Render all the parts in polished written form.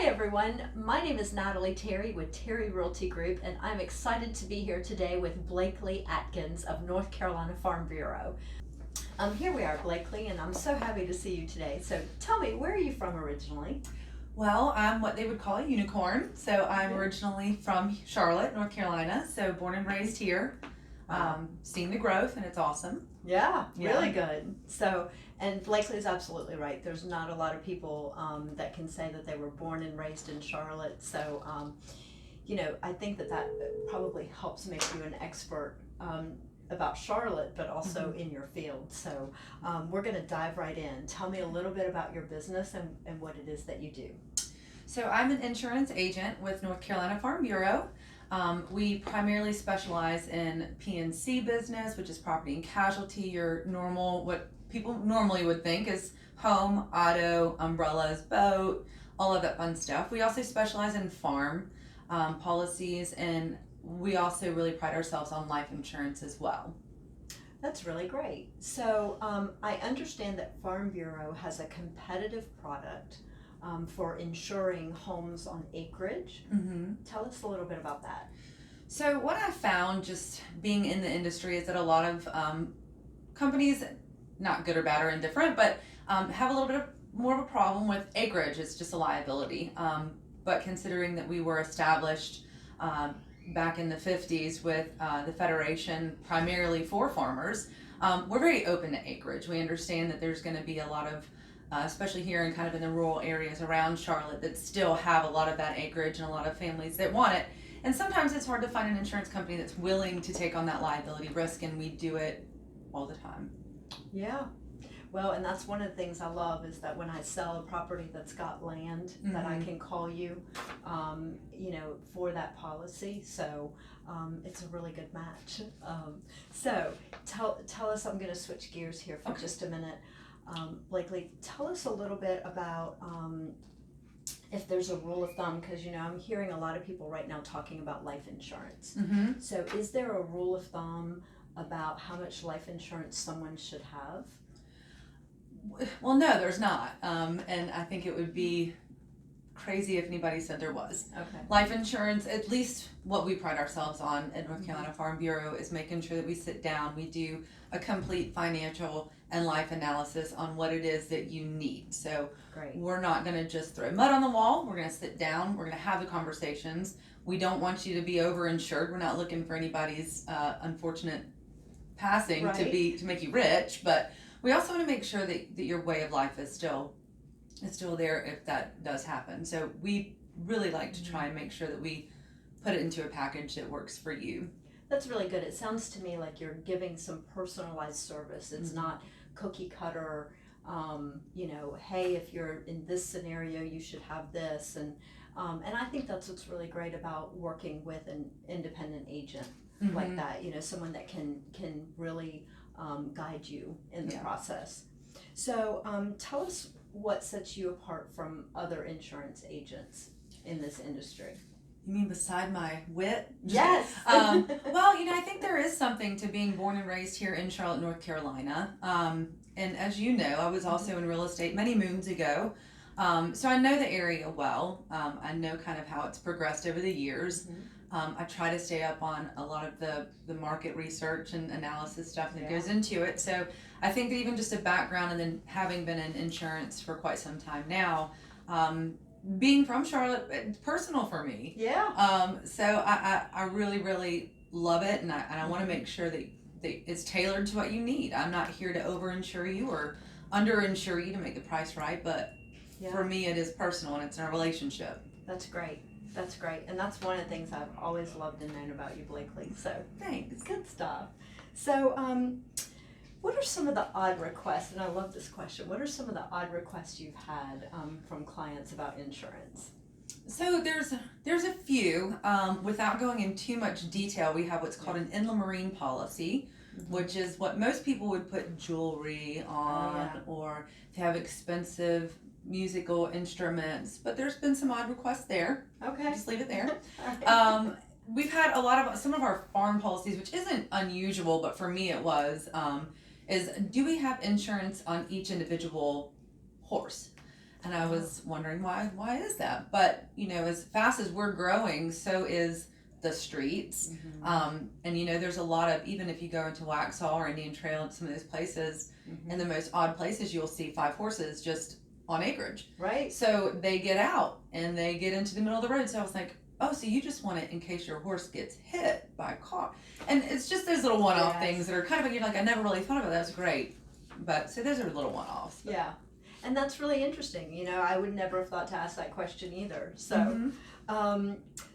Hi everyone, my name is Natalie Terry with Terry Realty Group, and I'm excited to be here today with Blakely Atkins of North Carolina Farm Bureau. Here we are, Blakely, and I'm so happy to see you today. So tell me, where are you from originally? Well, I'm what they would call a unicorn. So I'm Yeah. originally from Charlotte, North Carolina. So born and raised here. Seen the growth, and it's awesome. Yeah, Yeah. really good. So, and Blakely's absolutely right. There's not a lot of people that can say that they were born and raised in Charlotte. So, I think that probably helps make you an expert about Charlotte, but also in your field. So, we're going to dive right in. Tell me a little bit about your business and what it is that you do. So I'm an insurance agent with North Carolina Farm Bureau. We primarily specialize in P&C business, which is property and casualty, your normal, what people normally would think is home, auto, umbrellas, boat, all of that fun stuff. We also specialize in farm policies, and we also really pride ourselves on life insurance as well. That's really great. So, I understand that Farm Bureau has a competitive product for insuring homes on acreage. Mm-hmm. Tell us a little bit about that. So what I found just being in the industry is that a lot of companies, not good or bad or indifferent, but have a little bit of more of a problem with acreage. It's just a liability. But considering that we were established back in the 50s with the Federation primarily for farmers, we're very open to acreage. We understand that there's going to be a lot of especially here and kind of in the rural areas around Charlotte that still have a lot of that acreage and a lot of families that want it. And sometimes it's hard to find an insurance company that's willing to take on that liability risk, and we do it all the time. Yeah. Well, and that's one of the things I love is that when I sell a property that's got land, that I can call you, for that policy. So it's a really good match. So tell us, I'm going to switch gears here for just a minute. Blakely, tell us a little bit about if there's a rule of thumb, because I'm hearing a lot of people right now talking about life insurance. Mm-hmm. So is there a rule of thumb about how much life insurance someone should have? Well, no, there's not. And I think it would be crazy if anybody said there was. Okay. Life insurance, at least what we pride ourselves on at North Carolina Farm Bureau, is making sure that we sit down, we do a complete financial and life analysis on what it is that you need. So Great. we're not going to just throw mud on the wall. We're going to sit down, we're going to have the conversations. We don't want you to be overinsured. We're not looking for anybody's unfortunate passing to make you rich, but we also want to make sure that your way of life is still there if that does happen. So we really like to try and make sure that we put it into a package that works for you. That's really good. It sounds to me like you're giving some personalized service. It's not cookie cutter, hey, if you're in this scenario, you should have this. And I think that's what's really great about working with an independent agent like that, someone that can really guide you in the process. So tell us what sets you apart from other insurance agents in this industry. You mean beside my wit? Yes. Well, I think there is something to being born and raised here in Charlotte, North Carolina. And as you know, I was also in real estate many moons ago. So I know the area well. I know kind of how it's progressed over the years. I try to stay up on a lot of the market research and analysis stuff that goes into it. So I think that even just a background and then having been in insurance for quite some time now, being from Charlotte, it's personal for me. Yeah. So I really, really love it, and I want to make sure that it's tailored to what you need. I'm not here to overinsure you or underinsure you to make the price right, but for me it is personal and it's in a relationship. That's great. That's great. And that's one of the things I've always loved and known about you, Blakely. So thanks. Good stuff. So what are some of the odd requests, and I love this question, what are some of the odd requests you've had from clients about insurance? So there's a few. Without going in too much detail, we have what's called an inland marine policy, which is what most people would put jewelry on, or if they have expensive musical instruments, but there's been some odd requests there. Okay. Just leave it there. We've had some of our farm policies, which isn't unusual, but for me it was, is do we have insurance on each individual horse? And I was wondering why is that? But, as fast as we're growing, so is the streets. And there's a lot of, even if you go into Waxhaw or Indian Trail and some of those places, in the most odd places, you'll see 5 horses just on acreage. Right. So they get out and they get into the middle of the road. So I was like, oh, so you just want it in case your horse gets hit by a car. And it's just those little one-off things that are kind of, you're like, I never really thought about that. That's great. But so those are little one-offs. Yeah. And that's really interesting. I would never have thought to ask that question either. So,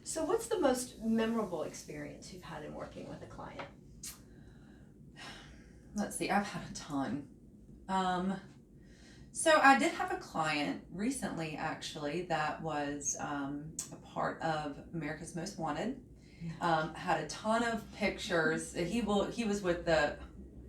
so what's the most memorable experience you've had in working with a client? Let's see, I've had a ton. So I did have a client recently, actually, that was a part of America's Most Wanted. Had a ton of pictures. He was with the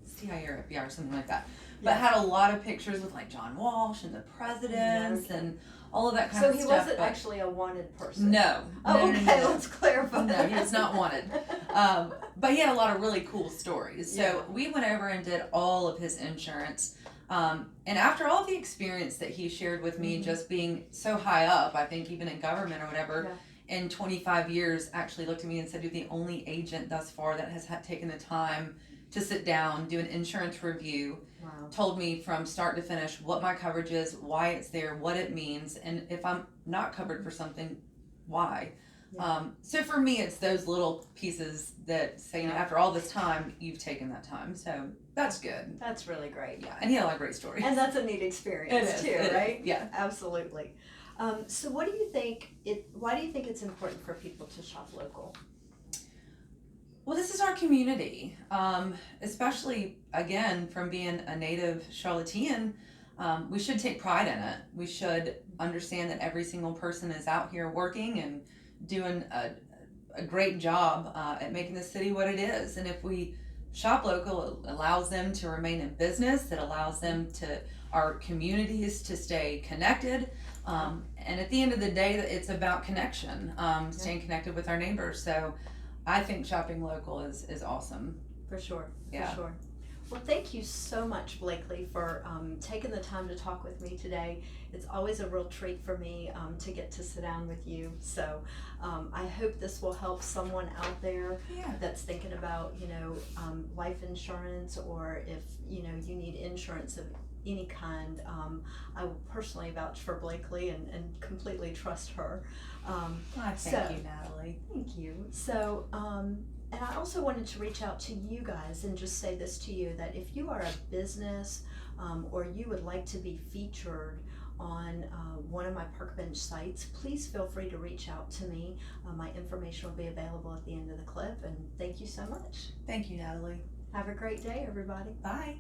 CIA or FBI or something like that. But had a lot of pictures with like John Walsh and the presidents and all of that kind of stuff. So he wasn't actually a wanted person? No. Oh, no, okay, let's clarify. No, he was not wanted. But he had a lot of really cool stories. So we went over and did all of his insurance. And after all the experience that he shared with me, just being so high up, I think even in government or whatever, in 25 years, actually looked at me and said, you're the only agent thus far that has taken the time to sit down, do an insurance review, told me from start to finish what my coverage is, why it's there, what it means, and if I'm not covered for something, why. So for me, it's those little pieces that say, after all this time, you've taken that time. So that's good. That's really great. Yeah, and he had a lot of great stories. And that's a neat experience too, right? Yeah. Absolutely. So why do you think it's important for people to shop local? Well, this is our community, especially, again, from being a native Charlottean, we should take pride in it. We should understand that every single person is out here working and doing a great job at making the city what it is. And if we shop local, it allows them to remain in business. It allows our communities to stay connected. And at the end of the day, it's about connection, staying connected with our neighbors. So I think shopping local is awesome. For sure. Yeah. For sure. Well, thank you so much, Blakely, for taking the time to talk with me today. It's always a real treat for me to get to sit down with you. So I hope this will help someone out there that's thinking about, life insurance, or if, you need insurance of any kind. I will personally vouch for Blakely and completely trust her. Thank you, Natalie. Thank you. So, and I also wanted to reach out to you guys and just say this to you, that if you are a business or you would like to be featured on one of my park bench sites, please feel free to reach out to me. My information will be available at the end of the clip, and thank you so much. Thank you, Natalie. Have a great day, everybody. Bye.